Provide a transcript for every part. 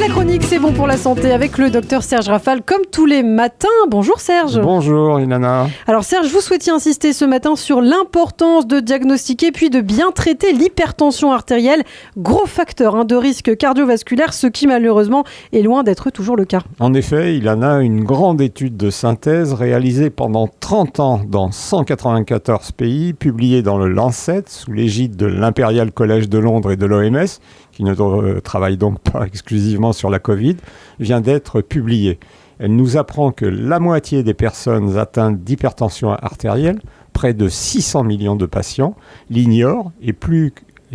La chronique, c'est bon pour la santé avec le docteur Serge Rafal, comme tous les matins. Bonjour Serge. Bonjour Ilana. Alors Serge, vous souhaitiez insister ce matin sur l'importance de diagnostiquer puis de bien traiter l'hypertension artérielle, gros facteur de risque cardiovasculaire, ce qui malheureusement est loin d'être toujours le cas. En effet, Ilana, une grande étude de synthèse réalisée pendant 30 ans dans 194 pays, publiée dans le Lancet sous l'égide de l'Imperial College de Londres et de l'OMS, qui ne travaille donc pas exclusivement sur la Covid, vient d'être publiée. Elle nous apprend que la moitié des personnes atteintes d'hypertension artérielle, près de 600 millions de patients, l'ignorent et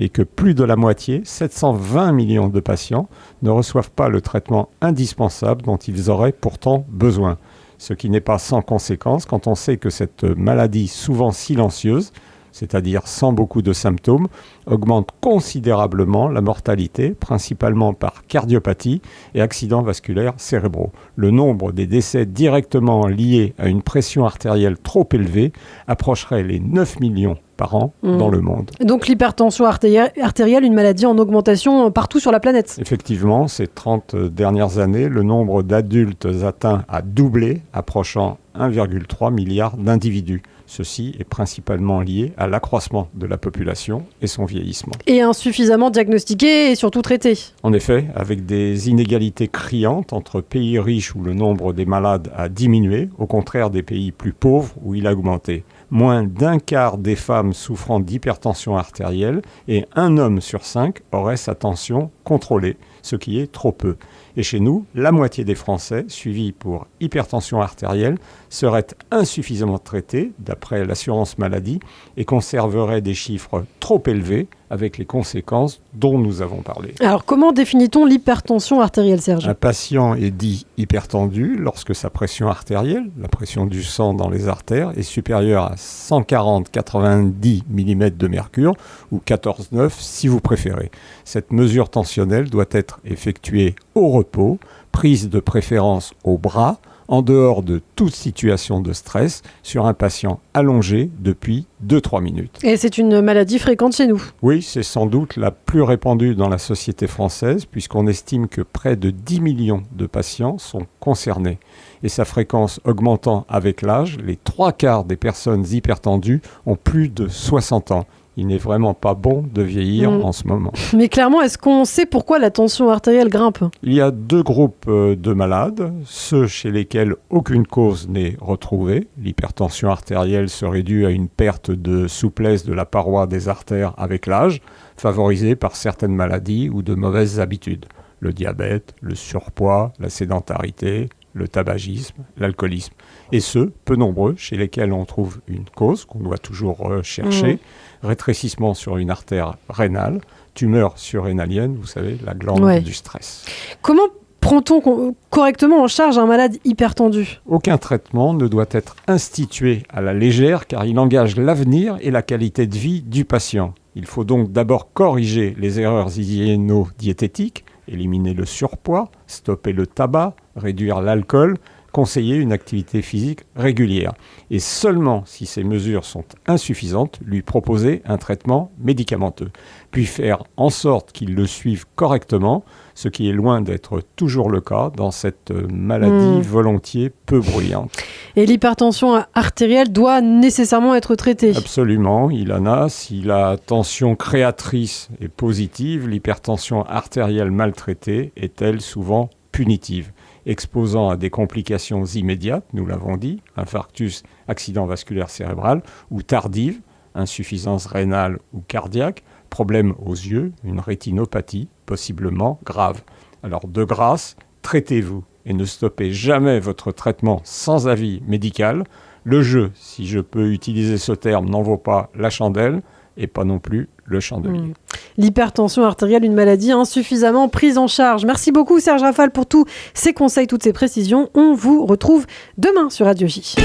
que plus de la moitié, 720 millions de patients, ne reçoivent pas le traitement indispensable dont ils auraient pourtant besoin. Ce qui n'est pas sans conséquence quand on sait que cette maladie souvent silencieuse, c'est-à-dire sans beaucoup de symptômes, augmente considérablement la mortalité, principalement par cardiopathie et accidents vasculaires cérébraux. Le nombre des décès directement liés à une pression artérielle trop élevée approcherait les 9 millions par an dans le monde. Donc l'hypertension artérielle, une maladie en augmentation partout sur la planète. Effectivement, ces 30 dernières années, le nombre d'adultes atteints a doublé, approchant 1,3 milliard d'individus. Ceci est principalement lié à l'accroissement de la population et son vieillissement. Et insuffisamment diagnostiqué et surtout traité. En effet, avec des inégalités criantes entre pays riches où le nombre des malades a diminué, au contraire des pays plus pauvres où il a augmenté. Moins d'un quart des femmes souffrant d'hypertension artérielle et un homme sur 5 aurait sa tension contrôlée, ce qui est trop peu. Et chez nous, la moitié des Français, suivis pour hypertension artérielle, seraient insuffisamment traités, d'après l'assurance maladie, et conserveraient des chiffres trop élevés, avec les conséquences dont nous avons parlé. Alors, comment définit-on l'hypertension artérielle, Serge ? Un patient est dit hypertendu lorsque sa pression artérielle, la pression du sang dans les artères, est supérieure à 140-90 mm de mercure, ou 14,9 si vous préférez. Cette mesure tensionnelle doit être effectuée au repos, prise de préférence au bras, en dehors de toute situation de stress, sur un patient allongé depuis 2-3 minutes. Et c'est une maladie fréquente chez nous. Oui, c'est sans doute la plus répandue dans la société française, puisqu'on estime que près de 10 millions de patients sont concernés. Et sa fréquence augmentant avec l'âge, les 3/4 des personnes hypertendues ont plus de 60 ans. Il n'est vraiment pas bon de vieillir en ce moment. Mais clairement, est-ce qu'on sait pourquoi la tension artérielle grimpe ? Il y a 2 groupes de malades, ceux chez lesquels aucune cause n'est retrouvée. L'hypertension artérielle serait due à une perte de souplesse de la paroi des artères avec l'âge, favorisée par certaines maladies ou de mauvaises habitudes. Le diabète, le surpoids, la sédentarité, le tabagisme, l'alcoolisme. Et ceux, peu nombreux, chez lesquels on trouve une cause qu'on doit toujours chercher, rétrécissement sur une artère rénale, tumeur surrénalienne, vous savez, la glande du stress. Comment prend-on correctement en charge un malade hypertendu ? Aucun traitement ne doit être institué à la légère car il engage l'avenir et la qualité de vie du patient. Il faut donc d'abord corriger les erreurs hygiéno-diététiques, éliminer le surpoids, stopper le tabac, réduire l'alcool, conseiller une activité physique régulière. Et seulement si ces mesures sont insuffisantes, lui proposer un traitement médicamenteux. Puis faire en sorte qu'il le suive correctement, ce qui est loin d'être toujours le cas dans cette maladie volontiers peu bruyante. Et l'hypertension artérielle doit nécessairement être traitée ? Absolument, Ilana. Si la tension créatrice est positive, l'hypertension artérielle maltraitée est elle souvent punitive, exposant à des complications immédiates, nous l'avons dit, infarctus, accident vasculaire cérébral, ou tardive, insuffisance rénale ou cardiaque, problème aux yeux, une rétinopathie, possiblement grave. Alors de grâce, traitez-vous et ne stoppez jamais votre traitement sans avis médical. Le jeu, si je peux utiliser ce terme, n'en vaut pas la chandelle et pas non plus le chandelier. L'hypertension artérielle, une maladie insuffisamment prise en charge. Merci beaucoup Serge Rafal pour tous ces conseils, toutes ces précisions. On vous retrouve demain sur Radio J.